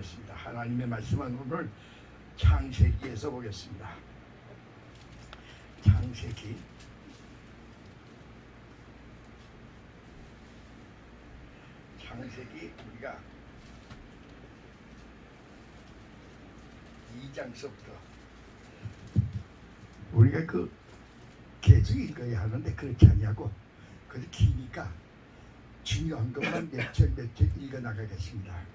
보겠습니다. 하나님의 말씀은 오늘 창세기에서 보겠습니다. 창세기 2가 2장서부터 우리가 계속 읽어야 하는데 그렇지 아니하고 그래서 기니까 중요한 것만 몇 절 읽어 나가겠습니다.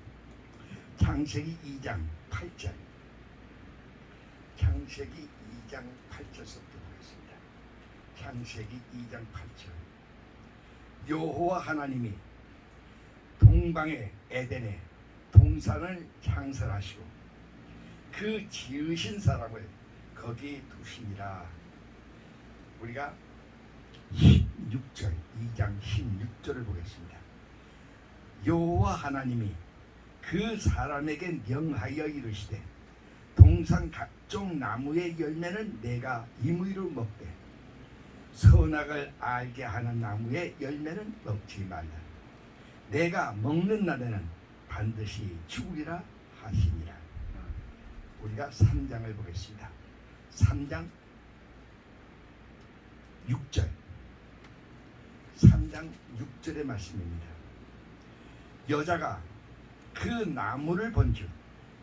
창세기 2장 8절. 창세기 2장 8절부터 보겠습니다. 창세기 2장 8절. 여호와 하나님이 동방의 에덴에 동산을 창설하시고 그 지으신 사람을 거기 두시니라. 우리가 16절 2장 16절을 보겠습니다. 여호와 하나님이 그 사람에게 명하여 이르시되 동산 각종 나무의 열매는 내가 임의로 먹되 선악을 알게 하는 나무의 열매는 먹지 말라. 내가 먹는 날에는 반드시 죽으리라 하시니라. 우리가 3장을 보겠습니다. 3장 6절 3장 6절의 말씀입니다. 여자가 그 나무를 본즉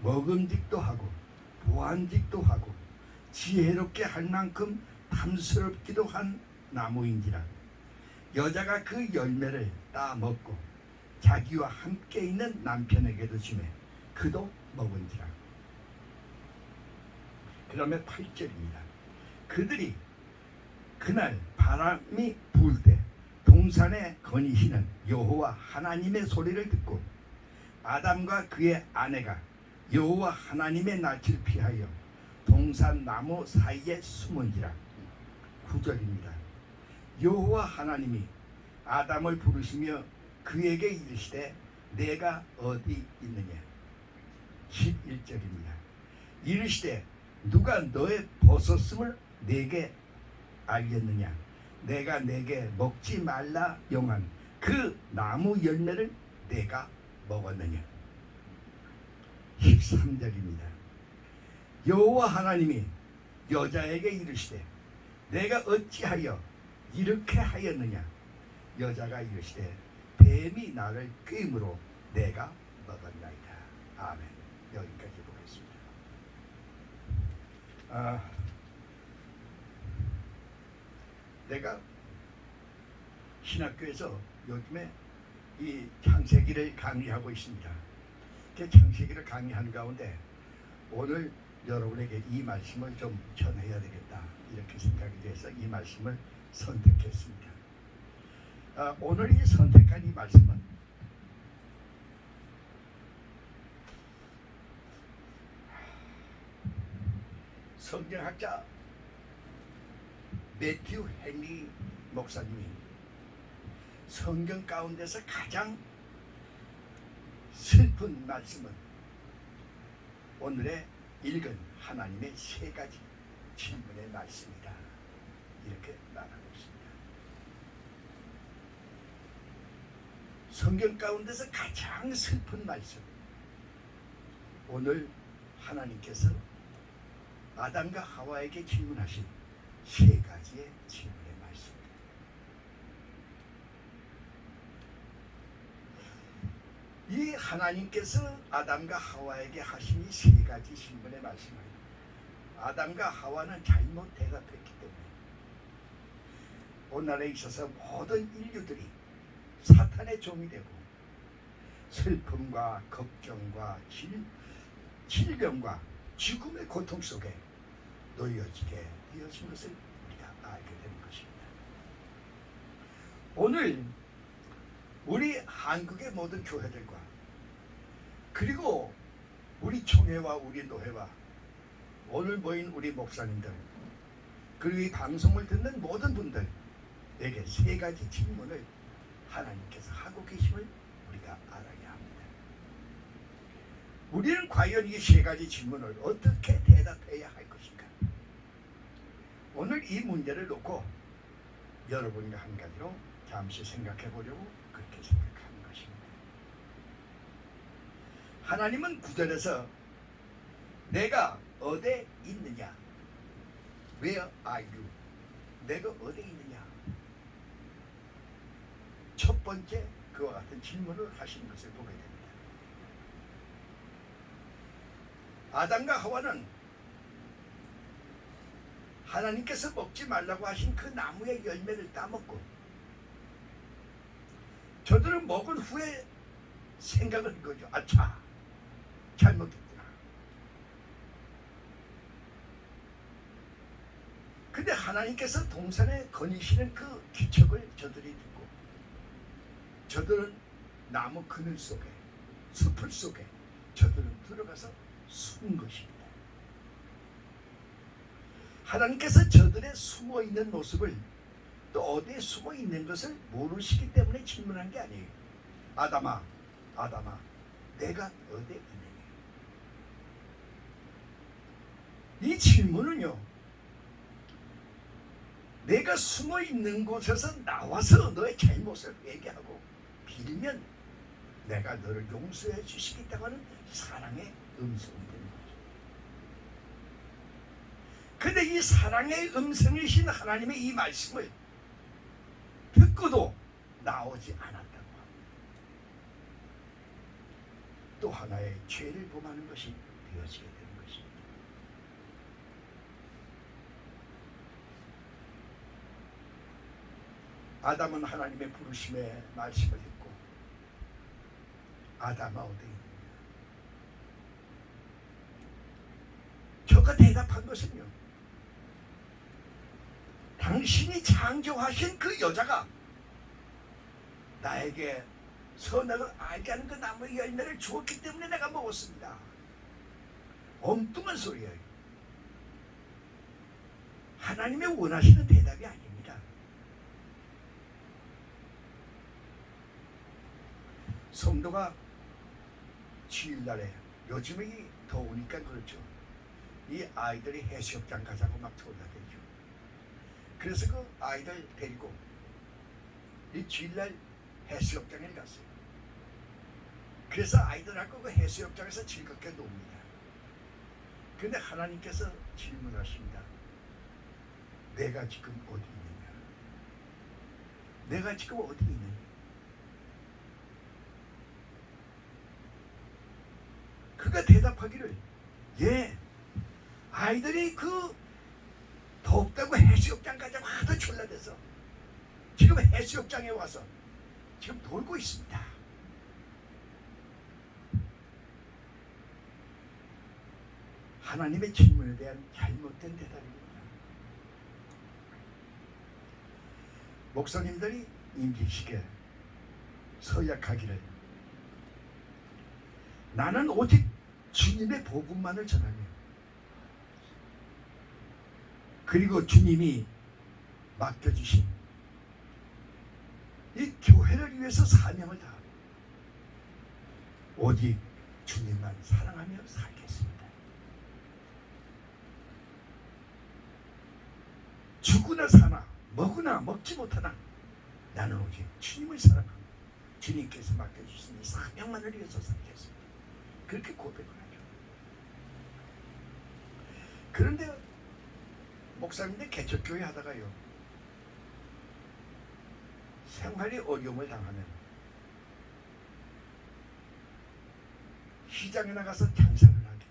먹음직도 하고 보안직도 하고 지혜롭게 할 만큼 탐스럽기도 한 나무인지라. 여자가 그 열매를 따 먹고 자기와 함께 있는 남편에게도 주매 그도 먹은지라. 그다음에 8절입니다. 그들이 그날 바람이 불 때 동산에 거니시는 여호와 하나님의 소리를 듣고 아담과 그의 아내가 여호와 하나님의 낯을 피하여 동산 나무 사이에 숨은지라. 9절입니다. 여호와 하나님이 아담을 부르시며 그에게 이르시되 내가 어디 있느냐. 11절입니다. 이르시되 누가 너의 벗었음을 내게 알겠느냐. 내가 내게 먹지 말라 용한 그 나무 열매를 내가 먹었느냐. 13절입니다. 여호와 하나님이 여자에게 이르시되 내가 어찌하여 이렇게 하였느냐. 여자가 이르시되 뱀이 나를 꾀임으로 내가 먹었나이다. 아멘. 여기까지 보겠습니다. 내가 신학교에서 요즘에 이 창세기를 강의하고 있습니다. 그 창세기를 강의하는 가운데 오늘 여러분에게 이 말씀을 좀 전해야 되겠다 이렇게 생각이 돼서 이 말씀을 선택했습니다. 오늘 이 선택한 이 말씀은 성경학자 매튜 헨리 목사님이 성경 가운데서 가장 슬픈 말씀은 오늘의 읽은 하나님의 3가지 질문의 말씀이다 이렇게 말하고 있습니다. 성경 가운데서 가장 슬픈 말씀, 오늘 하나님께서 아담과 하와에게 질문하신 3가지의 질문의 말씀입니다. 이 하나님께서 아담과 하와에게 하신 이 3가지 질문의 말씀을 아담과 하와는 잘못 대답했기 때문에 오늘날에 있어서 모든 인류들이 사탄의 종이 되고 슬픔과 걱정과 질병과 죽음의 고통 속에 놓여지게 되어진 것을 우리가 알게 되는 것입니다. 오늘 우리 한국의 모든 교회들과 그리고 우리 총회와 우리 노회와 오늘 모인 우리 목사님들 그리고 이 방송을 듣는 모든 분들에게 3가지 질문을 하나님께서 하고 계심을 우리가 알아야 합니다. 우리는 과연 이 3가지 질문을 어떻게 대답해야 할 것인가. 오늘 이 문제를 놓고 여러분과 한 가지로 잠시 생각해 보려고 그렇게 생각하는 것입니다. 하나님은 9절에서 내가 어디에 있느냐, Where are you? 내가 어디에 있느냐, 첫 번째 그와 같은 질문을 하시는 것을 보게 됩니다. 아담과 하와는 하나님께서 먹지 말라고 하신 그 나무의 열매를 따먹고 저들은 먹은 후에 생각을 한 거죠. 아차, 잘못했구나. 근데 하나님께서 동산에 거니시는 그 기척을 저들이 듣고 저들은 나무 그늘 속에, 숲을 속에 저들은 들어가서 숨은 것입니다. 하나님께서 저들의 숨어있는 모습을, 또 어디에 숨어있는 것을 모르시기 때문에 질문한 게 아니에요. 아담아, 아담아, 내가 어디에 있느냐. 이 질문은요, 내가 숨어있는 곳에서 나와서 너의 잘못을 회개하고 빌면 내가 너를 용서해 주시겠다고 하는 사랑의 음성이 되는 거죠. 근데 이 사랑의 음성이신 하나님의 이 말씀을 듣고도 나오지 않았다고 합니다. 또 하나의 죄를 범하는 것이 되어지게 되는 것입니다. 아담은 하나님의 부르심에 말씀을 듣고 아담아 어디 있느냐. 저가 대답한 것은요, 당신이 창조하신 그 여자가 나에게 선악을 알게 하는 그 나무의 열매를 주었기 때문에 내가 먹었습니다. 엉뚱한 소리예요. 하나님의 원하시는 대답이 아닙니다. 성도가 주일날에, 요즘에 더우니까 그렇죠, 이 아이들이 해수욕장 가자고 막 돌아다니죠. 그래서 그 아이들 데리고 이 주일날 해수욕장에 갔어요. 그래서 아이들하고 그 해수욕장에서 즐겁게 놉니다. 그런데 하나님께서 질문하십니다. 내가 지금 어디 있느냐? 내가 지금 어디 있느냐? 그가 대답하기를, 예, 아이들이 그 덥다고 해수욕장 가자고 하도 졸라대서 지금 해수욕장에 와서 지금 놀고 있습니다. 하나님의 질문에 대한 잘못된 대답입니다. 목사님들이 임기식에 서약하기를, 나는 오직 주님의 복음만을 전하며 그리고 주님이 맡겨주신 이 교회를 위해서 사명을 다하고 오직 주님만 사랑하며 살겠습니다. 죽으나 사나 먹으나 먹지 못하나 나는 오직 주님을 사랑하며 주님께서 맡겨주신 이 사명만을 위해서 살겠습니다. 그렇게 고백을 하죠. 그런데 목사님들 개척교회 하다가요, 생활이 어려움을 당하면 시장에 나가서 장사를 하게,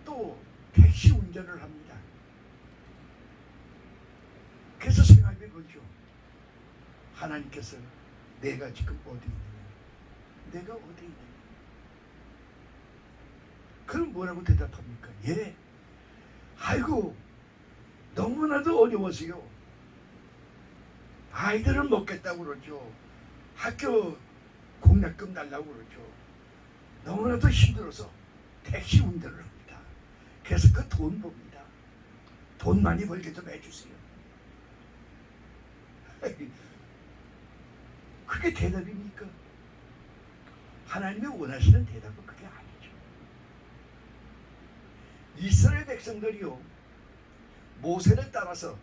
또 택시 운전을 합니다. 그래서 생활비 벌죠. 하나님께서 내가 지금 어디 있느냐, 내가 어디 있느냐. 그럼 뭐라고 대답합니까? 예, 아이고 너무나도 어려워서요, 아이들은 먹겠다고 그러죠. 학교 공약금 달라고 그러죠. 너무나도 힘들어서 택시 운전을 합니다. 그래서 그 돈 봅니다. 돈 많이 벌게 좀 해주세요. 그게 대답입니까? 하나님이 원하시는 대답은 그게 아니죠. 이스라엘 백성들이요, 모세를 따라서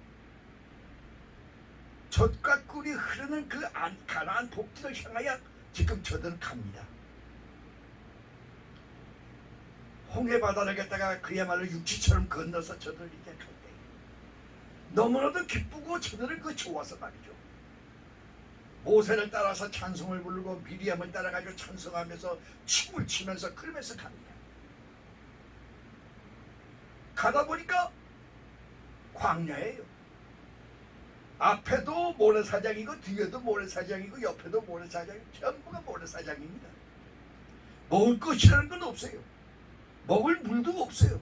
젖과 꿀이 흐르는 그 가나안 복지를 향하여 지금 저들은 갑니다. 홍해바다를 갖다가 그야말로 육지처럼 건너서 저들 이제 갈 때 너무나도 기쁘고 저들은 그 좋아서 말이죠. 모세를 따라서 찬송을 부르고 미리암을 따라가지고 찬송하면서 춤을 추면서 그러면서 갑니다. 가다 보니까 광야예요. 앞에도 모래사장이고 뒤에도 모래사장이고 옆에도 모래사장이고 전부가 모래사장입니다. 먹을 것이라는 건 없어요. 먹을 물도 없어요.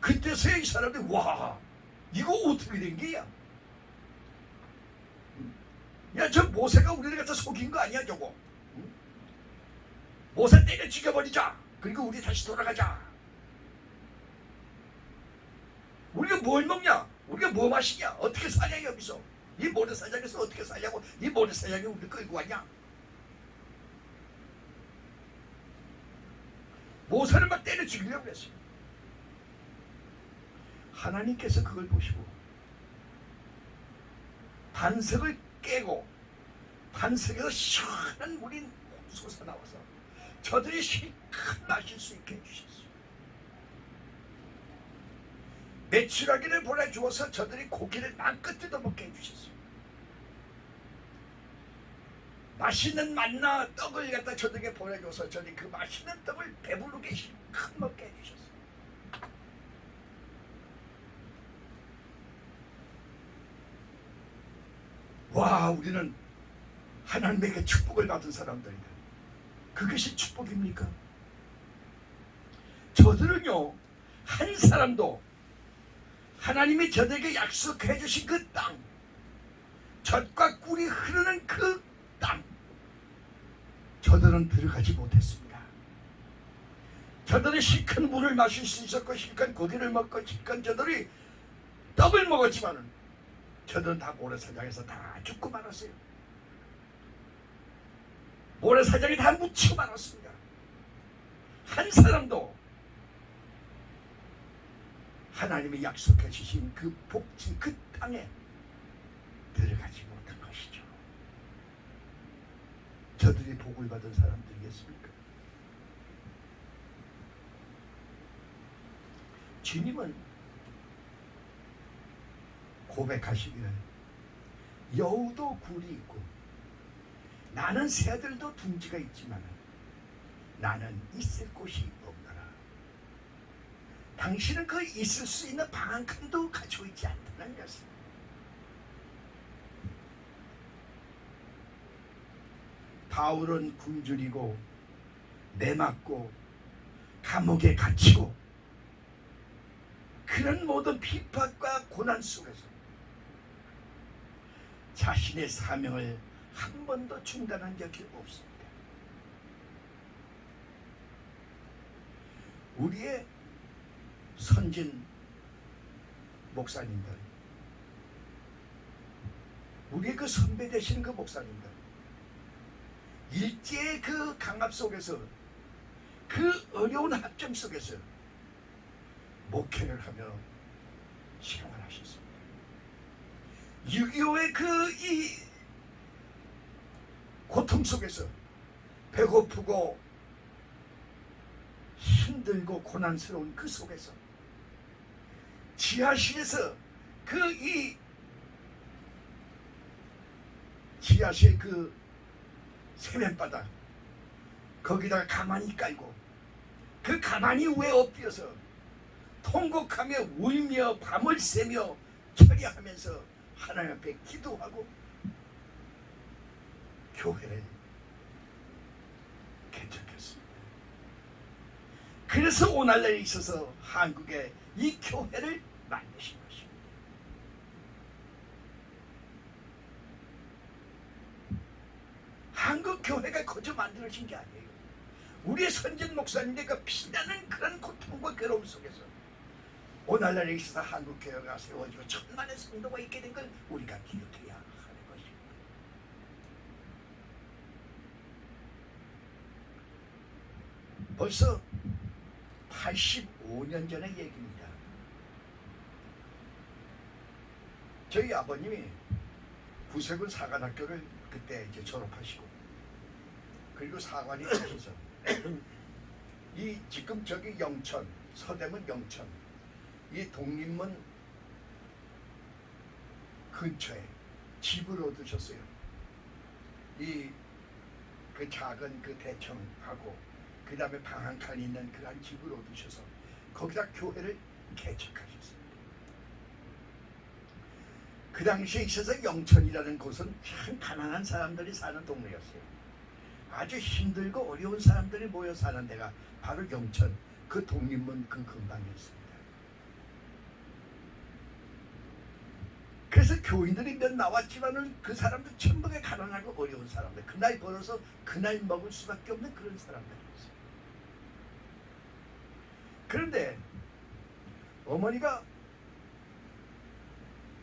그때서야 이 사람들이 와 이거 어떻게 된 게야? 야 저 모세가 우리를 갖다 속인 거 아니야 저거? 모세 때려 죽여버리자. 그리고 우리 다시 돌아가자. 우리가 뭘 먹냐? 우리가 뭐 마시냐? 어떻게 사냐 여기서? 이 모래사장에서 어떻게 사냐고? 이 모래사장에 우리를 끌고 왔냐? 모세를 막 때려 죽이려고 했어요. 하나님께서 그걸 보시고 반석을 깨고 반석에서 시원한 물이 솟아나와서 저들이 실컷 마실 수 있게 해주셨어요. 메추라기를 보내주어서 저들이 고기를 마음껏 뜯어먹게 해주셨어요. 맛있는 만나 떡을 갖다 저들에게 보내줘서 저들이 그 맛있는 떡을 배부르게 실컷 먹게 해주셨어요. 와 우리는 하나님에게 축복을 받은 사람들이다. 그것이 축복입니까? 저들은요 한 사람도 하나님이 저들에게 약속해 주신 그 땅, 젖과 꿀이 흐르는 그 땅, 저들은 들어가지 못했습니다. 저들이 실컷 물을 마실 수 있었고 실컷 고기를 먹고 실컷 저들이 떡을 먹었지만은 저들은 다 모래사장에서 다 죽고 말았어요. 모래사장에 다 묻히고 말았습니다. 한 사람도 하나님이 약속해 주신 그 복진 그 땅에 들어가지 못한 것이죠. 저들이 복을 받은 사람들이겠습니까? 주님은 고백하시기를 여우도 굴이 있고 나는 새들도 둥지가 있지만 나는 있을 곳이 없노라. 당신은 그 있을 수 있는 방 한 칸도 가지고 있지 않다는 것입니다. 바울은 굶주리고 매맞고 감옥에 갇히고 그런 모든 핍박과 고난 속에서 자신의 사명을 한 번도 중단한 적이 없습니다. 우리의 선진 목사님들, 우리의 그 선배 되시는 그 목사님들, 일제의 그 강압 속에서 그 어려운 학점 속에서 목회를 하며 생활하셨습니다. 6.25의 그 이 고통 속에서 배고프고 힘들고 고난스러운 그 속에서 지하실에서 그 이 지하실 그 세면바닥 거기다가 가만히 깔고 그 가만히 위에 엎드려서 통곡하며 울며 밤을 새며 처리하면서 하나님 앞에 기도하고 교회를 개척했습니다. 그래서 오늘날에 있어서 한국에 이 교회를 만드신 것입니다. 한국 교회가 거저 만들어진 게 아니에요. 우리의 선진 목사님들과 피나는 그런 고통과 괴로움 속에서 오늘날에 있어서 한국 교회가 세워지고 천만의 성도가 있게 된 걸 우리가 기억해야 하는 것입니다. 벌써 85년 전의 얘기입니다. 저희 아버님이 구세군 사관학교를 그때 이제 졸업하시고 그리고 사관이 되셔서 이 지금 저기 영천 서대문 영천 이 독립문 근처에 집을 얻으셨어요. 이 그 작은 그 대청하고 그 다음에 방 한 칸 있는 그런 집을 얻으셔서 거기다 교회를 개척하셨습니다. 그 당시에 있어서 영천이라는 곳은 참 가난한 사람들이 사는 동네였어요. 아주 힘들고 어려운 사람들이 모여 사는 데가 바로 영천 그 독립문 그 근방이었습니다. 그래서 교인들이 몇 나왔지만은 그 사람들 전부 다 가난하고 어려운 사람들, 그날 벌어서 그날 먹을 수밖에 없는 그런 사람들이었어요. 그런데 어머니가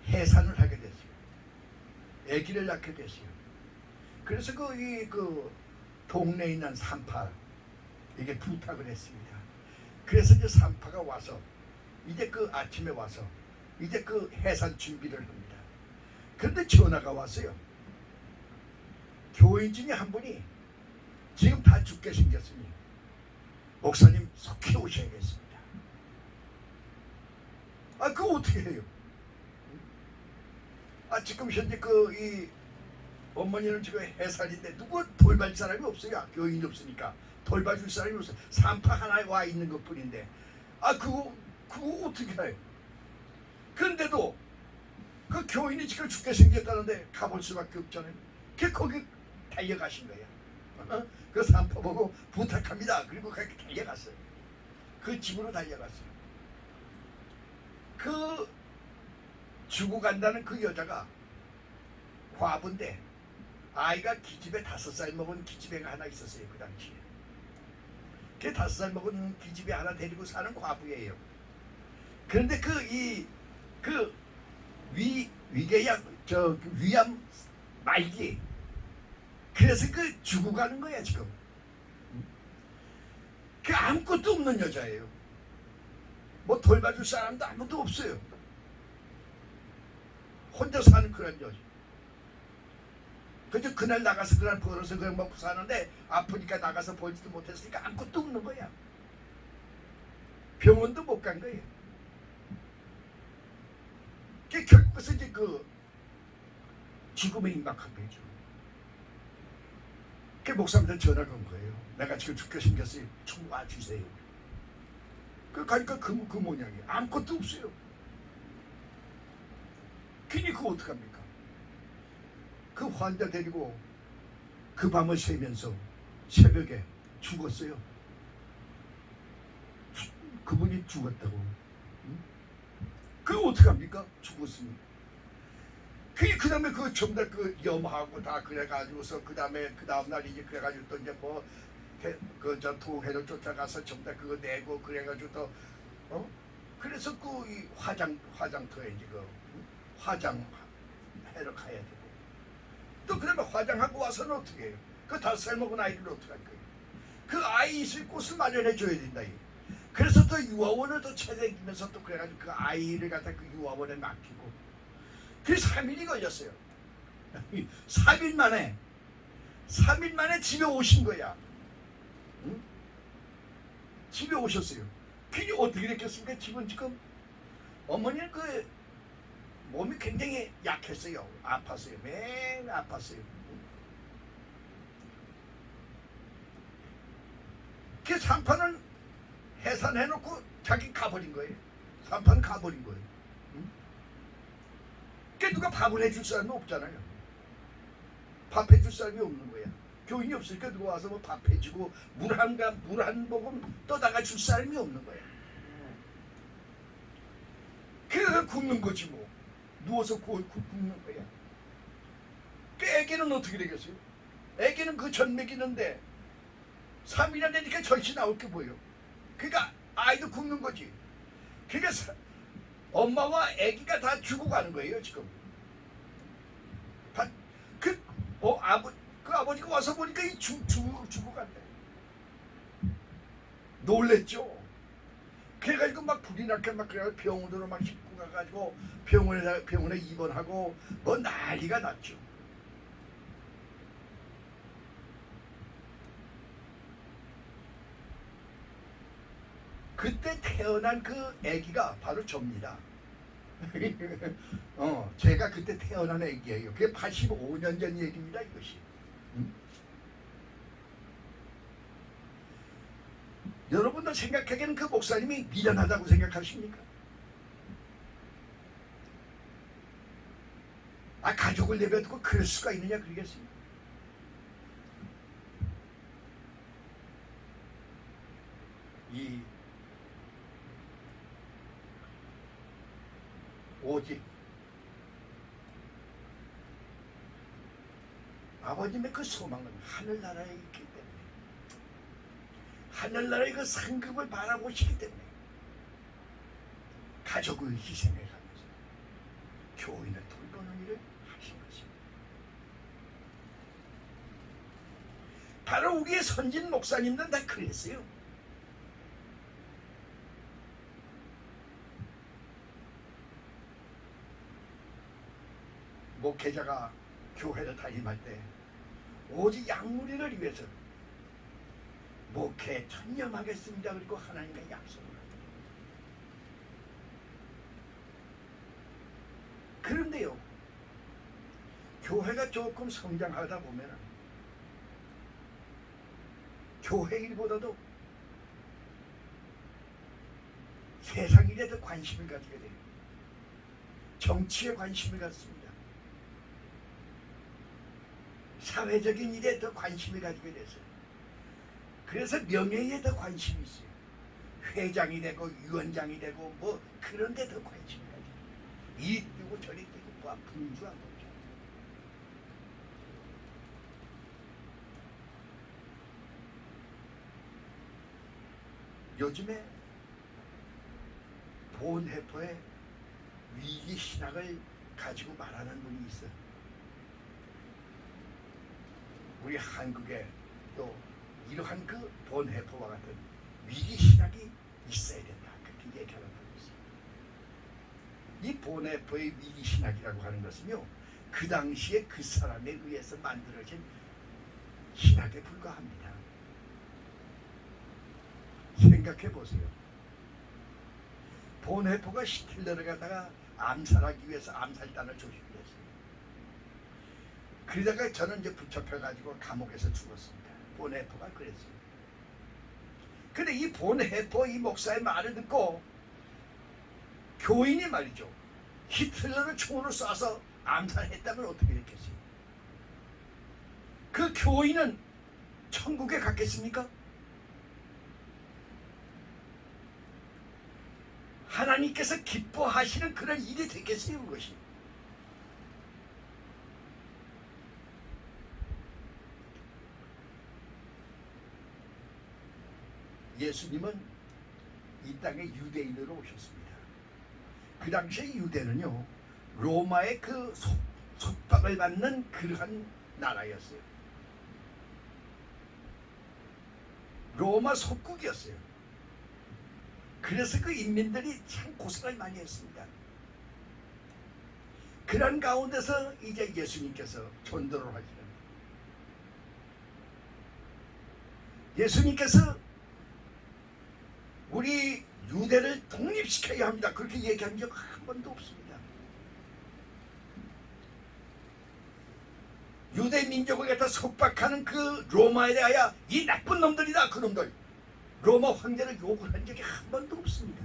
해산을 하게 됐어요. 아기를 낳게 됐어요. 그래서 그 동네에 있는 산파 이게 부탁을 했습니다. 그래서 이제 산파가 와서 이제 그 아침에 와서 이제 그 해산 준비를 합니다. 그런데 전화가 왔어요. 교인 중에 한 분이 지금 다 죽게 생겼으니 목사님 속히 오셔야겠습니다. 아, 그거 어떻게 해요? 아, 지금 현재 이 어머니는 지금 해산인데 누구 돌봐줄 사람이 없어요. 교인이 없으니까 돌봐줄 사람이 없어요. 산파 하나에 와 있는 것 뿐인데 아, 그거 어떻게 해요? 그런데도 그 교인이 지금 죽게 생겼다는데 가볼 수밖에 없잖아요. 거기 달려가신 거예요. 그 산파 보고 부탁합니다. 그리고 거기 달려갔어요. 그 집으로 달려갔어요. 그 주고 간다는 그 여자가 과부인데 아이가 기집애 5살 먹은 기집애가 하나 있었어요. 그 당시에 그 5살 먹은 기집애 하나 데리고 사는 과부예요. 그런데 위암 말기. 그래서 죽어가는 거야 지금. 아무것도 없는 여자예요. 뭐 돌봐줄 사람도 아무도 없어요. 혼자 사는 그런 여자. 그저 그날 나가서 그날 벌어서 그냥 먹고 사는데 아프니까 나가서 벌지도 못했으니까 아무것도 없는 거야. 병원도 못 간 거예요. 결국에서 이제 죽음에 임박한 거죠. 목사님한테 전화가 온 거예요. 내가 지금 죽게 생겼어요. 좀 와주세요. 가니까 그 모양이에요. 아무것도 없어요. 괜히 그거 어떡합니까? 그 환자 데리고 그 밤을 새면서 새벽에 죽었어요. 그분이 죽었다고. 그거 어떡합니까? 죽었으니. 그 다음에 전부 다 염하고 다 그래가지고서 그 다음날 이제 그래가지고 또 이제 도해로 쫓아가서 전부 다 그거 내고 그래가지고 또 그래서 이 화장터에 이제 화장하러 가야 되고 또 그러면 화장하고 와서는 어떻게 해요? 그 5살 먹은 아이를 어떻게 할 거예요? 그 아이 있을 곳을 마련해 줘야 된다. 그래서 또 유아원을 또 찾아다니면서 또 그래가지고 그 아이를 갖다 그 유아원에 맡기고 그 3일이 걸렸어요. 3일 만에 집에 오신 거야. 응? 집에 오셨어요. 그게 어떻게 됐겠습니까? 집은 지금 어머니는 몸이 굉장히 약했어요. 아팠어요. 매일 아팠어요. 그 산파는 해산해놓고 자기 가버린 거예요. 산파는 가버린 거예요. 응? 누가 밥을 해줄 사람이 없잖아요. 밥 해줄 사람이 없는 거야. 교인이 없으니까 누가 와서 뭐 밥 해주고 물 한 모금 떠다가 줄 사람이 없는 거야. 그래서 굶는 거지 뭐. 누워서 굶는 거야. 애기는 어떻게 되겠어요? 애기는 전 먹이는데 3일이나 되니까 전시 나올 게 뭐예요? 그러니까 아이도 굶는 거지. 그러니까 엄마와 애기가 다 죽어가는 거예요 지금. 아버지가 와서 보니까 죽어간대. 놀랬죠. 그래가지고 막 불이 나게 막 그래가지고 병원으로 막 싣고 가가지고 병원에 입원하고 뭐 난리가 났죠. 그때 태어난 그 아기가 바로 접니다. 제가 그때 태어난 아기예요. 그게 85년 전 얘기입니다, 이것이. 여러분들 생각하기에는 그 목사님이 미련하다고 생각하십니까? 가족을 내버려두고 그럴 수가 있느냐 그러겠습니까? 오직 아버님의 그 소망은 하늘나라에 있기 때문에, 하늘나라의 그 상급을 바라보시기 때문에 가족을 희생해가면서 교인을 돌보는 일을 하신 것입니다. 바로 우리의 선진 목사님들은 다 그랬어요. 목회자가 교회를 다임할 때 오직 양무리를 위해서 목회에 전념하겠습니다. 그리고 하나님의 약속을 합니다. 그런데요, 교회가 조금 성장하다 보면 교회 일보다도 세상 일에 더 관심을 가지게 돼요. 정치에 관심을 갖습니다. 사회적인 일에 더 관심을 가지게 돼서, 그래서 명예에 더 관심이 있어요. 회장이 되고 위원장이 되고 뭐 그런 데 더 관심을 가지고, 이리 뛰고 저리 뛰고 뭐 분주한 거죠. 요즘에 본해포의 위기 신학을 가지고 말하는 분이 있어요. 우리 한국에 또 이러한 그 본해포와 같은 위기 신학이 있어야 된다, 그렇게 얘기하는 분이 있어요. 이 본해포의 위기 신학이라고 하는 것은요, 그 당시에 그 사람에 의해서 만들어진 신학에 불과합니다. 생각해 보세요. 본해포가 히틀러를 갖다가 암살하기 위해서 암살단을 조직했어요. 그러다가 저는 이제 붙잡혀가지고 감옥에서 죽었습니다. 본해포가 그랬어요. 근데 이 본해포 이 목사의 말을 듣고 교인이 말이죠, 히틀러를 총으로 쏴서 암살했다면 어떻게 됐겠어요? 그 교인은 천국에 갔겠습니까? 하나님께서 기뻐하시는 그런 일이 되겠어요, 그것이? 예수님은 이 땅에 유대인으로 오셨습니다. 그 당시에 유대는요, 로마의 그 속박을 받는 그러한 나라였어요. 로마 속국이었어요. 그래서 그 인민들이 참 고생을 많이 했습니다. 그런 가운데서 이제 예수님께서 전도를 하시는, 예수님께서 우리 유대를 독립시켜야 합니다, 그렇게 얘기한 적 한 번도 없습니다. 유대 민족을 갖다 속박하는 그 로마에 대하여 이 나쁜 놈들이다, 그 놈들, 로마 황제를 욕을 한 적이 한 번도 없습니다.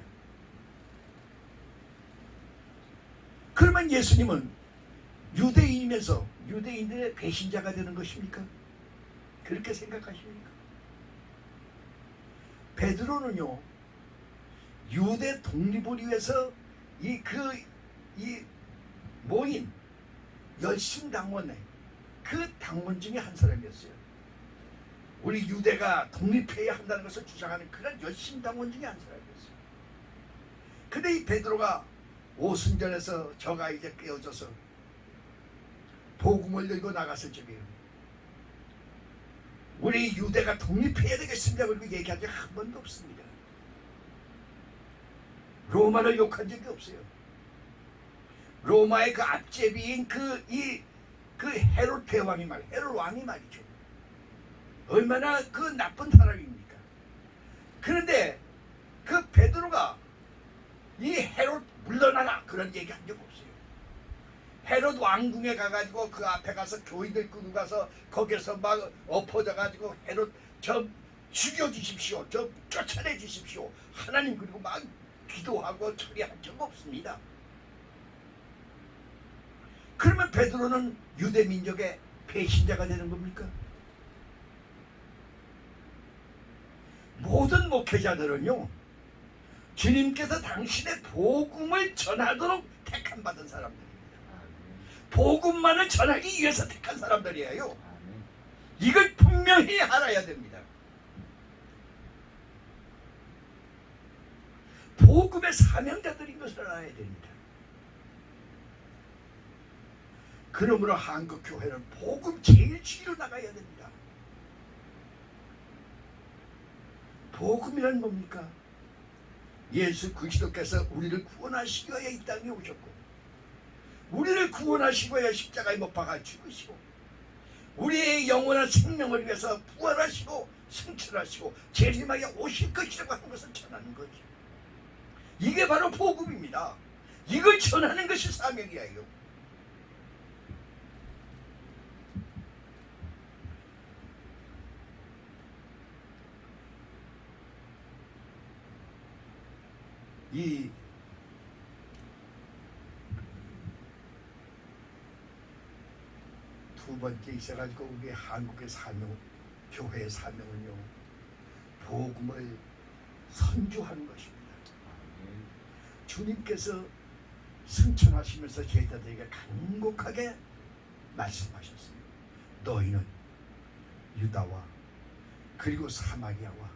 그러면 예수님은 유대인이면서 유대인들의 배신자가 되는 것입니까? 그렇게 생각하십니까? 베드로는요, 유대 독립을 위해서 이 모인 열심당원의 그 당원 중에 한 사람이었어요. 우리 유대가 독립해야 한다는 것을 주장하는 그런 열심당원 중에 한 사람이었어요. 근데 이 베드로가 오순절에서 저가 이제 깨어져서 복음을 들고 나갔을 적에 우리 유대가 독립해야 되겠습니다, 그리고 얘기한 적 한 번도 없습니다. 로마를 욕한 적이 없어요. 로마의 그 앞제비인 그 헤롯 대왕이 헤롯 왕이 말이죠, 얼마나 그 나쁜 사람입니까? 그런데 그 베드로가 이 헤롯 물러나라 그런 얘기 한 적 없어요. 헤롯 왕궁에 가가지고 그 앞에 가서 교인들 끌고 가서 거기서 막 엎어져가지고 헤롯 저 죽여주십시오, 저 쫓아내주십시오, 하나님 그리고 막 기도하고 처리한 적 없습니다. 그러면 베드로는 유대 민족의 배신자가 되는 겁니까? 모든 목회자들은요, 주님께서 당신의 복음을 전하도록 택함받은 사람들입니다. 복음만을 전하기 위해서 택한 사람들이에요. 이걸 분명히 알아야 됩니다. 복음의 사명자들인 것을 알아야 됩니다. 그러므로 한국 교회는 복음 제일 주의로 나가야 됩니다. 복음이란 뭡니까? 예수 그리스도께서 우리를 구원하시기 위하여 이 땅에 오셨고, 우리를 구원하시기 위하여 십자가에 못 박아 죽으시고, 우리의 영원한 생명을 위해서 부활하시고 승천하시고 재림하여 오실 것이라고 하는 것을 전하는 거죠. 이게 바로 복음입니다. 이걸 전하는 것이 사명이에요. 이 두 번째 있어가지고 우리 한국의 사명, 교회의 사명은요, 복음을 선주하는 것입니다. 주님께서 승천하시면서 제자들에게 간곡하게 말씀하셨어요. 너희는 유다와 그리고 사마리아와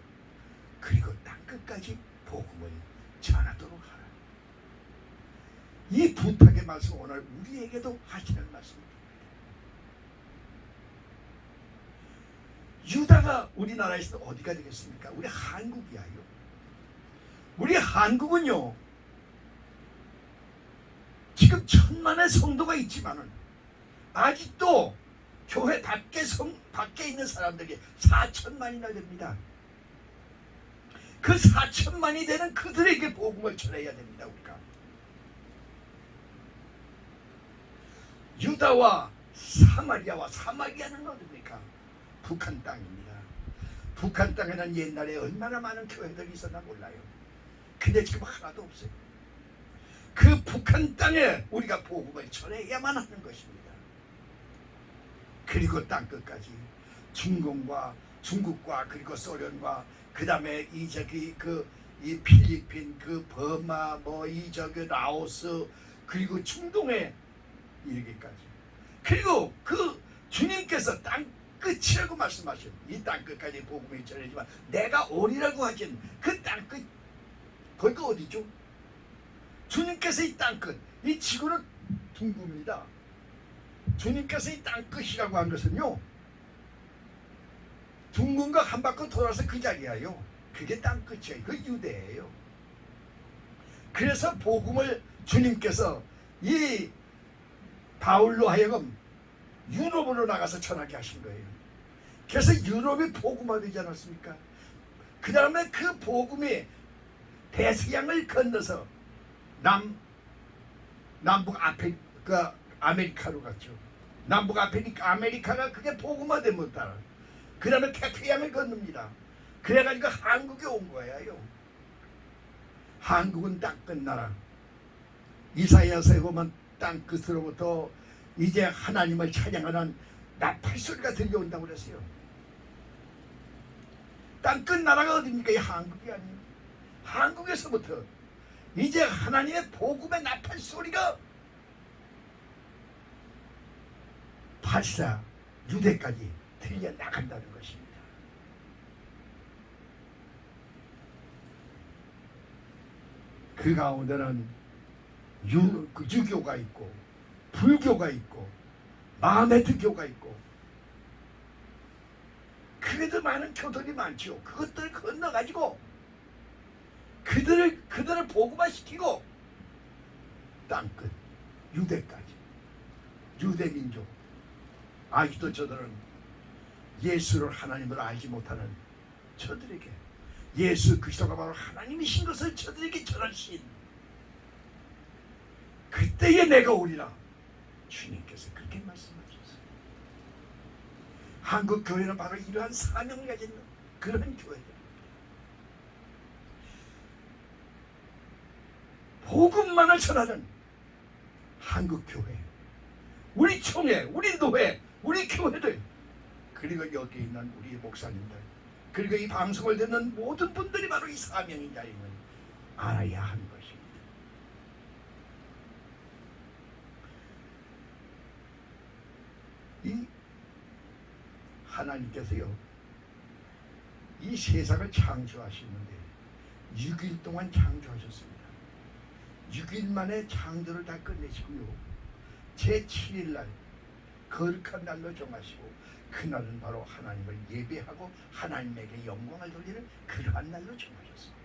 그리고 땅끝까지 복음을 전하도록 하라. 이 부탁의 말씀 오늘 우리에게도 하시는 말씀입니다. 유다가 우리나라에서 어디가 되겠습니까? 우리 한국이야요. 우리 한국은요, 지금 1000만의 성도가 있지만은 아직도 교회 밖에 있는 사람들이 4천만이나 됩니다. 그 4천만이 되는 그들에게 복음을 전해야 됩니다. 우리가 유다와 사마리아는 어디입니까? 북한 땅입니다. 북한 땅에는 옛날에 얼마나 많은 교회들이 있었나 몰라요. 근데 지금 하나도 없어요. 그 북한 땅에 우리가 복음을 전해야만 하는 것입니다. 그리고 땅끝까지 중국과 그리고 소련과 그 다음에 이 필리핀, 그 버마, 라오스, 그리고 중동에 이르기까지. 그리고 그 주님께서 땅 끝이라고 말씀하신 이 땅끝까지 복음이 전해지만 내가 오리라고 하신 그 땅끝, 거기가 어디죠? 주님께서 이 땅끝, 이 지구는 둥굽니다. 주님께서 이 땅끝이라고 한 것은요, 둥근 거 한 바퀴 돌아서 그 자리예요. 그게 땅끝이에요. 그 유대예요. 그래서 복음을 주님께서 이 바울로 하여금 유럽으로 나가서 전하게 하신 거예요. 그래서 유럽이 복음화되지 않았습니까? 그 다음에 그 복음이 대서양을 건너서 남북 아메리카로 갔죠. 남북 아메리카가 그게 복음화되면 따라 그 다음에 태평양을 건넙니다. 그래가지고 한국에 온 거예요. 한국은 땅끝 나라. 이사야서에 보면 땅끝으로부터 이제 하나님을 찬양하는 나팔소리가 들려온다고 그랬어요. 땅끝 나라가 어디입니까? 이 한국이 아니에요. 한국에서부터 이제 하나님의 복음의 나팔소리가 바사 유대까지 들려나간다는 것입니다. 그 가운데는 유교가 있고 불교가 있고 마메드교가 있고 그래도 많은 교들이 많죠. 그것들을 건너가지고 그들을 복음화시키고 땅끝 유대까지 유대민족. 아직도 저들은 예수를 하나님을 알지 못하는 저들에게 예수 그리스도가 바로 하나님이신 것을 저들에게 전하신 그때에 내가 오리라. 주님께서 그렇게 말씀하셨어요. 한국 교회는 바로 이러한 사명을 가진 그런 교회입니다. 복음만을 전하는 한국 교회, 우리 총회, 우리 노회, 우리 교회들, 그리고 여기 있는 우리 목사님들, 그리고 이 방송을 듣는 모든 분들이 바로 이 사명인 자임을 알아야 하는 것입니다. 이 하나님께서요, 이 세상을 창조하시는데 6일 동안 창조하셨습니다. 6일 만에 창조를 다 끝내시고요, 제7일날 거룩한 날로 정하시고 그날은 바로 하나님을 예배하고 하나님에게 영광을 돌리는 그러한 날로 정하셨습니다.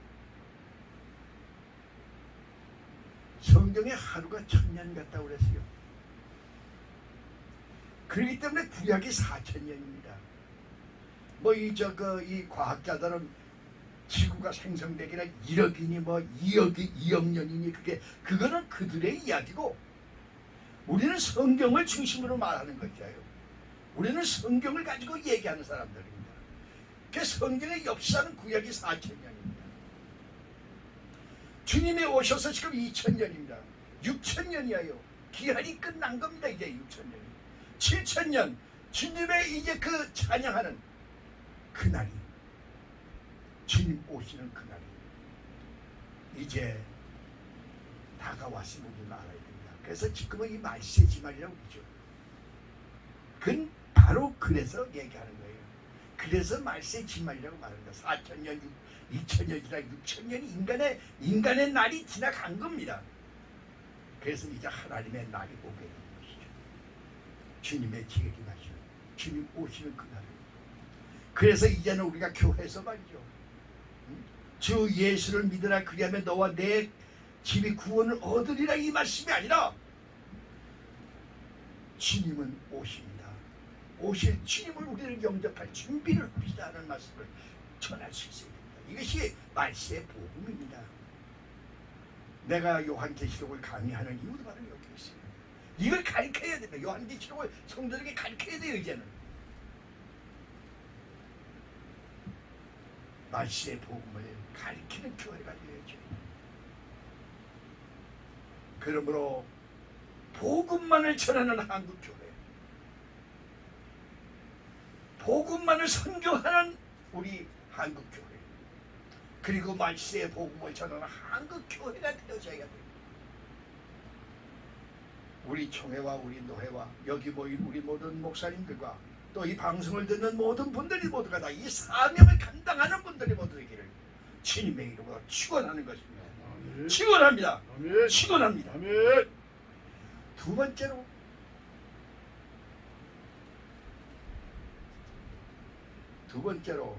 성경에 하루가 1000년 같다고 그랬어요. 그렇기 때문에 구약이 4000년입니다. 이 과학자들은 지구가 생성되기나 1억이니 2억 년이니 그거는 그들의 이야기고, 우리는 성경을 중심으로 말하는 것이에요. 우리는 성경을 가지고 얘기하는 사람들입니다. 그 성경의 역사는 구약이 4000년입니다. 주님이 오셔서 지금 2000년입니다. 6000년이에요. 기한이 끝난 겁니다. 이제 6000년이. 7000년 주님의 이제 그 찬양하는 그날이, 주님 오시는 그날이 이제 다가왔음을 우리는 알아야 됩니다. 그래서 지금은 이 말세지말이라고 그러죠. 그건 바로 그래서 얘기하는 거예요. 그래서 말세지말이라고 말합니다. 4000년, 2000년이나 6000년이 인간의 날이 지나간 겁니다. 그래서 이제 하나님의 날이 오게 되는 것이죠. 주님의 재림하시는, 주님 오시는 그날. 그래서 이제는 우리가 교회에서 말이죠, 주 예수를 믿으라, 그리하면 너와 내 집이 구원을 얻으리라, 이 말씀이 아니라 주님은 오십니다. 오실 주님을 우리를 영접할 준비를 합시다는 말씀을 전할 수 있어야 됩니다. 이것이 말세의 복음입니다. 내가 요한계시록을 강의하는 이유도 바로 여기 있습니다. 이걸 가르쳐야 됩니다. 요한계시록을 성도들에게 가르쳐야 돼요. 이제는 말세의 복음을 가르치는 교회가 되어야죠. 그러므로 복음만을 전하는 한국교회, 복음만을 선교하는 우리 한국교회, 그리고 말세의 복음을 전하는 한국교회가 되어져야 됩니다. 우리 총회와 우리 노회와 여기 모인 우리 모든 목사님들과 또 이 방송을 듣는 모든 분들이 모두가 다 이 사명을 감당하는 분들이 모두 되기를 주님의 이름으로 축원하는 것입니다. 아멘. 축원합니다. 아멘. 축원합니다. 아멘. 두 번째로, 두 번째로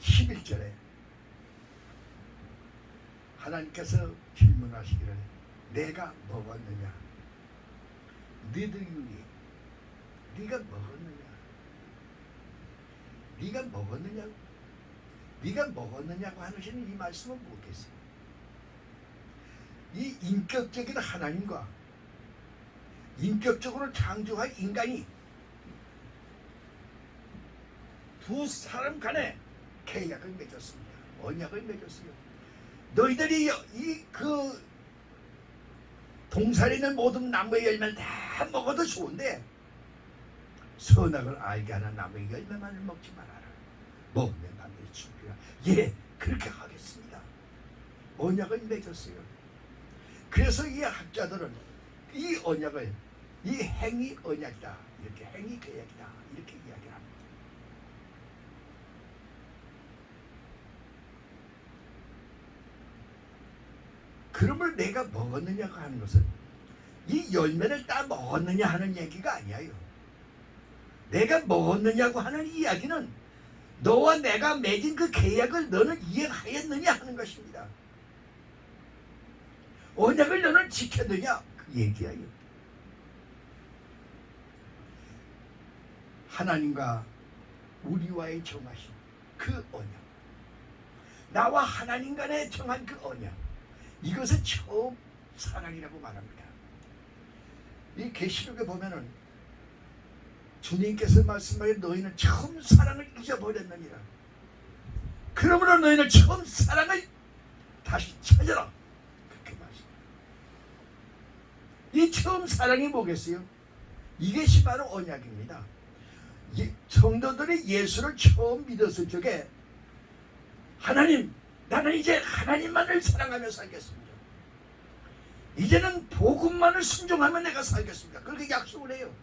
11절에 하나님께서 질문하시기를 내가 먹었느냐, 너희들 중에 네가 먹었느냐, 네가 먹었느냐고, 네가 먹었느냐고 하시는 이 말씀은 뭐겠어요? 이 인격적인 하나님과 인격적으로 창조한 인간이 두 사람 간에 계약을 맺었습니다. 언약을 맺었어요. 너희들이 동산에 있는 모든 나무의 열매를 다 먹어도 좋은데 선악을 알게 하는 나무의 열매만을 먹지 말아라. 먹으면 반드시 죽으리라. 예, 그렇게 하겠습니다. 언약을 맺었어요. 그래서 이 학자들은 이 언약을 이 행위 언약이다, 이렇게 행위 계약이다, 이렇게 이야기를 합니다. 그러면 내가 먹었느냐고 하는 것은 이 열매를 다 먹었느냐 하는 얘기가 아니에요. 내가 먹었느냐고 하는 이야기는 너와 내가 맺은 그 계약을 너는 이행하였느냐 하는 것입니다. 언약을 너는 지켰느냐 그 얘기예요. 하나님과 우리와의 정하신 그 언약, 나와 하나님 간에 정한 그 언약, 이것을 처음 사랑이라고 말합니다. 이 계시록에 보면은 주님께서 말씀하여 너희는 처음 사랑을 잊어버렸느니라. 그러므로 너희는 처음 사랑을 다시 찾아라. 그렇게 말씀합니다. 이 처음 사랑이 뭐겠어요? 이것이 바로 언약입니다. 성도들이 예수를 처음 믿었을 적에 하나님, 나는 이제 하나님만을 사랑하며 살겠습니다. 이제는 복음만을 순종하며 내가 살겠습니다. 그렇게 약속을 해요.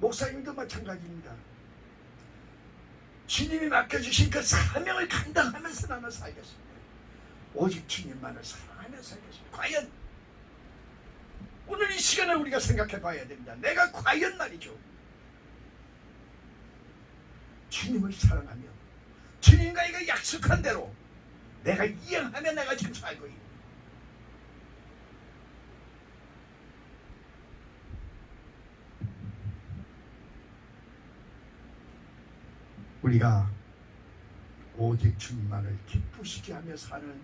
목사님도 마찬가지입니다. 주님이 맡겨주신 그 사명을 감당하면서 나는 살겠습니다. 오직 주님만을 사랑하며 살겠습니다. 과연 오늘 이 시간에 우리가 생각해 봐야 됩니다. 내가 과연 말이죠, 주님을 사랑하며 주님과 이가 약속한 대로 내가 이행하며 내가 지금 살고 있는, 우리가 오직 주님만을 기쁘시게 하며 사는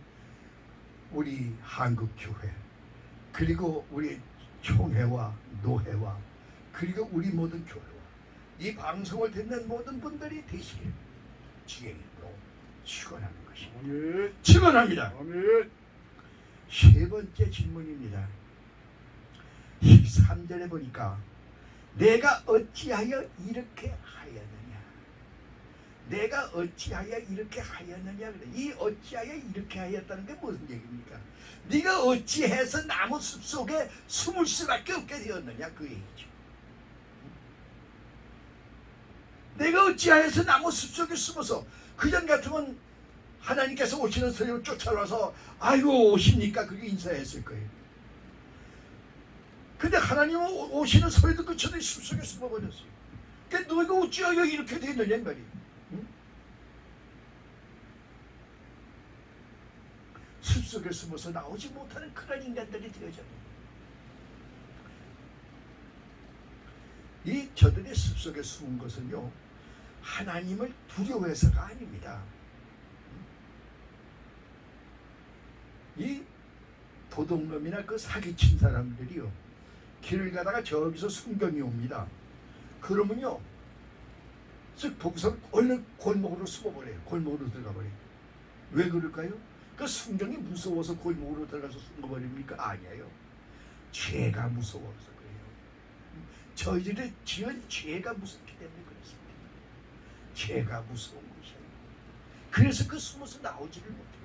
우리 한국교회, 그리고 우리 총회와 노회와 그리고 우리 모든 교회와 이 방송을 듣는 모든 분들이 되시길 주의 이름으로 축원하는 것입니다. 축원합니다. 세 번째 질문입니다. 13절에 보니까 내가 어찌하여 이렇게 하였느냐, 내가 어찌하여 이렇게 하였느냐. 이 어찌하여 이렇게 하였다는 게 무슨 얘기입니까? 네가 어찌해서 나무 숲 속에 숨을 수밖에 없게 되었느냐, 그 얘기죠. 내가 어찌하여서 나무 숲 속에 숨어서, 그전 같으면 하나님께서 오시는 소리를 쫓아와서 아이고 오십니까 그렇게 인사했을 거예요. 근데 하나님은 오시는 소리 듣고 저들이 숲 속에 숨어버렸어요. 그러니까 너희가 어찌하여 이렇게 되느냐 이 말이에요. 응? 숲 속에 숨어서 나오지 못하는 그런 인간들이 되어졌네요. 이 저들이 숲 속에 숨은 것은요, 하나님을 두려워해서가 아닙니다. 이 도둑놈이나 그 사기친 사람들이요, 길을 가다가 저기서 순경이 옵니다. 그러면요, 쓱 보고서 얼른 골목으로 숨어버려요. 골목으로 들어가버려요. 왜 그럴까요? 그 순경이 무서워서 골목으로 들어가서 숨어버립니까? 아니에요. 죄가 무서워서 그래요. 저희들이 지은 죄가 무섭기 때문에 그렇습니다. 죄가 무서운 것이에요. 그래서 그 숨어서 나오지를 못해요.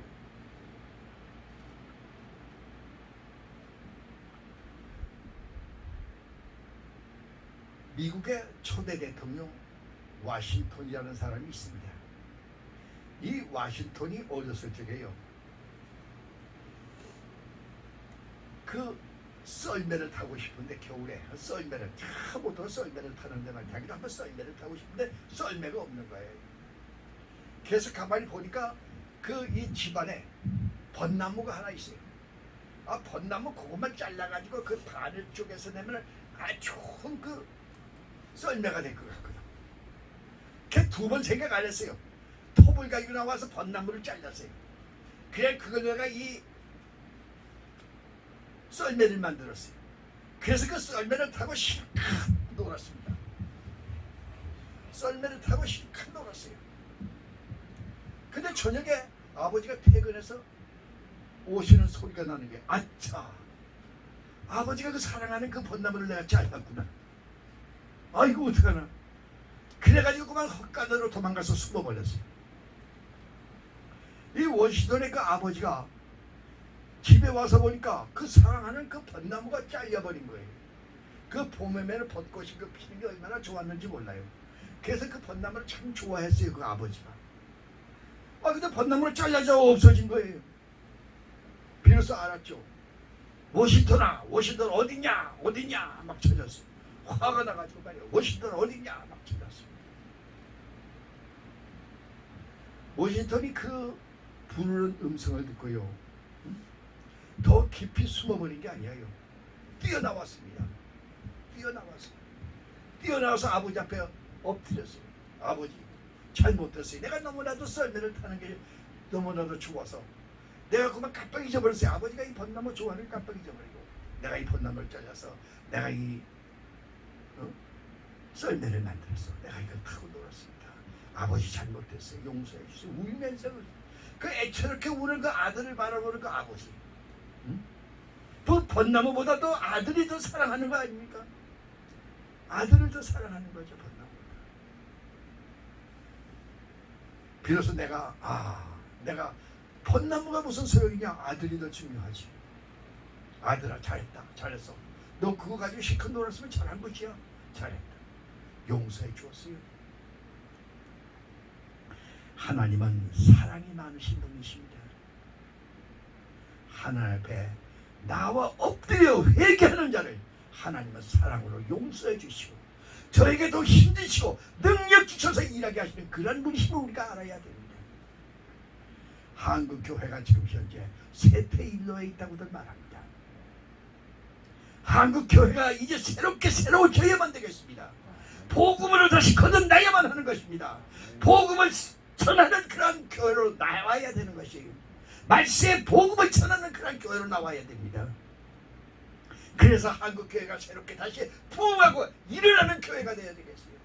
미국의 초대 대통령 워싱턴이라는 사람이 있습니다. 이 워싱턴이 어렸을 적에요, 그 썰매를 타고 싶은데, 겨울에 썰매를 차부터 썰매를 타는데 말이야, 자기도 한번 썰매를 타고 싶은데 썰매가 없는 거예요. 그래서 가만히 보니까 그 이 집안에 벚나무가 하나 있어요. 아, 벚나무 그것만 잘라가지고 그 바늘 쪽에서 내면 아주 좋은 그 썰매가 될 것 같거든. 걔 두 번 생각 안 했어요. 톱을 가지고 나와서 벚나무를 잘랐어요. 그래 그거다가 이 썰매를 만들었어요. 그래서 그 썰매를 타고 실컷 놀았습니다. 썰매를 타고 실컷 놀았어요. 근데 저녁에 아버지가 퇴근해서 오시는 소리가 나는 게, 아차, 아버지가 그 사랑하는 그 벚나무를 내가 잘랐구나. 아이고 어떡하나. 그래가지고 그만 헛간으로 도망가서 숨어버렸어요. 이 워싱턴의 그 아버지가 집에 와서 보니까 그 사랑하는 그 벚나무가 잘려버린 거예요. 그 봄에는 벚꽃이 그 피는 게 얼마나 좋았는지 몰라요. 그래서 그 벚나무를 참 좋아했어요, 그 아버지가. 아, 근데 벚나무를 잘라져 없어진 거예요. 비로소 알았죠. 워싱턴아, 워싱턴 어디냐, 어디냐 막 찾았어요. 화가 나가지고 말이야, 워싱턴 어디냐 막 찾았어요. 워싱턴이 그 부르는 음성을 듣고요, 더 깊이 숨어버린 게 아니에요. 뛰어나왔습니다. 뛰어나와서 아버지 앞에 엎드렸어요. 아버지, 잘못했어요. 내가 너무나도 썰매를 타는 게 너무나도 좋아서 내가 그만 깜빡 잊어버렸어요. 아버지가 이 벚나무 조화를 깜빡 잊어버리고 내가 이 벚나무를 잘라서 내가 이 썰매를 만들어서 내가 이걸 타고 놀았습니다. 아버지 잘못했어요. 용서해 주세요. 울면서 그 애처롭게 우는 그 아들을 바라보는 그 아버지. 그 벚나무보다 도 아들이 더 사랑하는 거 아닙니까? 아들을 더 사랑하는 거죠. 벚나무보다. 비로소 내가 벚나무가 무슨 소용이냐. 아들이 더 중요하지. 아들아, 잘했어. 너 그거 가지고 실컷 놀았으면 잘한 것이야. 잘했다. 용서해 주었어요. 하나님은 사랑이 많으신 분이십니다. 하나님 앞에 나와 엎드려 회개하는 자를 하나님은 사랑으로 용서해 주시고 저에게 더 힘드시고 능력 주셔서 일하게 하시는 그런 분이심을 우리가 알아야 됩니다. 한국 교회가 지금 현재 쇠퇴일로에 있다고들 말합니다. 한국 교회가 이제 새로워져야만 되겠습니다. 복음으로 다시 거듭나야만 하는 것입니다. 복음을 전하는 그런 교회로 나와야 되는 것이에요. 말세의 복음을 전하는 그런 교회로 나와야 됩니다. 그래서 한국 교회가 새롭게 다시 부흥하고 일어나는 교회가 되어야 되겠어요.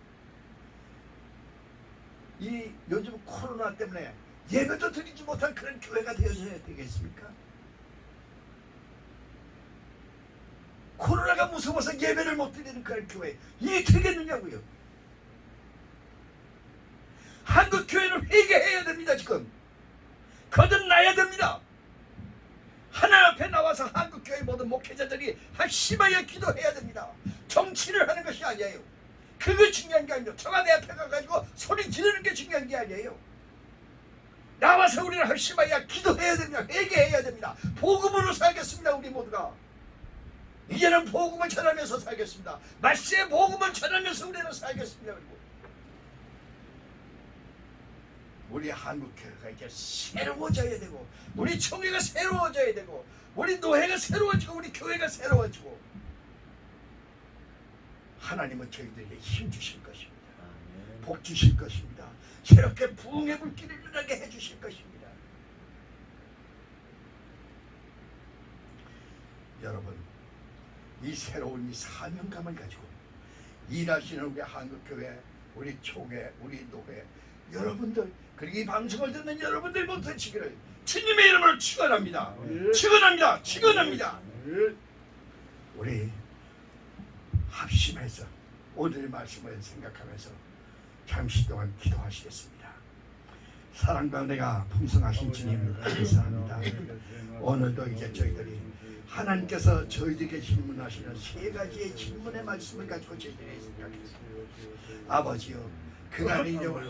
이 요즘 코로나 때문에 예배도 드리지 못한 그런 교회가 되어야 되겠습니까? 코로나가 무서워서 예배를 못 드리는 그런 교회 이게 되겠느냐고요. 한국 교회는 회개해야 됩니다. 지금 거듭나야 됩니다. 하나님 앞에 나와서 한국 교회 모든 목회자들이 심하게 기도해야 됩니다. 정치를 하는 것이 아니에요. 그거 중요한 게 아니에요. 청와대 앞에 가가지고 소리 지르는 게 중요한 게 아니에요. 나와서 우리는 심하게 기도해야 됩니다. 회개해야 됩니다. 복음으로 살겠습니다. 우리 모두가 이제는 복음을 전하면서 살겠습니다. 말세의 복음을 전하면서 우리는 살겠습니다. 그리고 우리 한국교회가 이제 새로워져야 되고 우리 총회가 새로워져야 되고 우리 노회가 새로워지고 우리 교회가 새로워지고 하나님은 저희들에게 힘 주실 것입니다. 복 주실 것입니다. 새롭게 부흥의 불길을 일어나게 해주실 것입니다. 여러분, 이 새로운 이 사명감을 가지고 일하시는 우리 한국교회, 우리 총회, 우리 노회 여러분들 그리고 이 방송을 듣는 여러분들 못하시기를 주님의 이름으로 축원합니다. 축원합니다. 우리 합심해서 오늘 말씀을 생각하면서 잠시 동안 기도하시겠습니다. 사랑과 은혜가 풍성하신 주님 감사합니다. 오늘도 이제 저희들이 하나님께서 저희들에게 질문하시는 세 가지의 질문의 말씀을 가지고 저희들이 생각했습니다. 아버지요, 그간의 이름을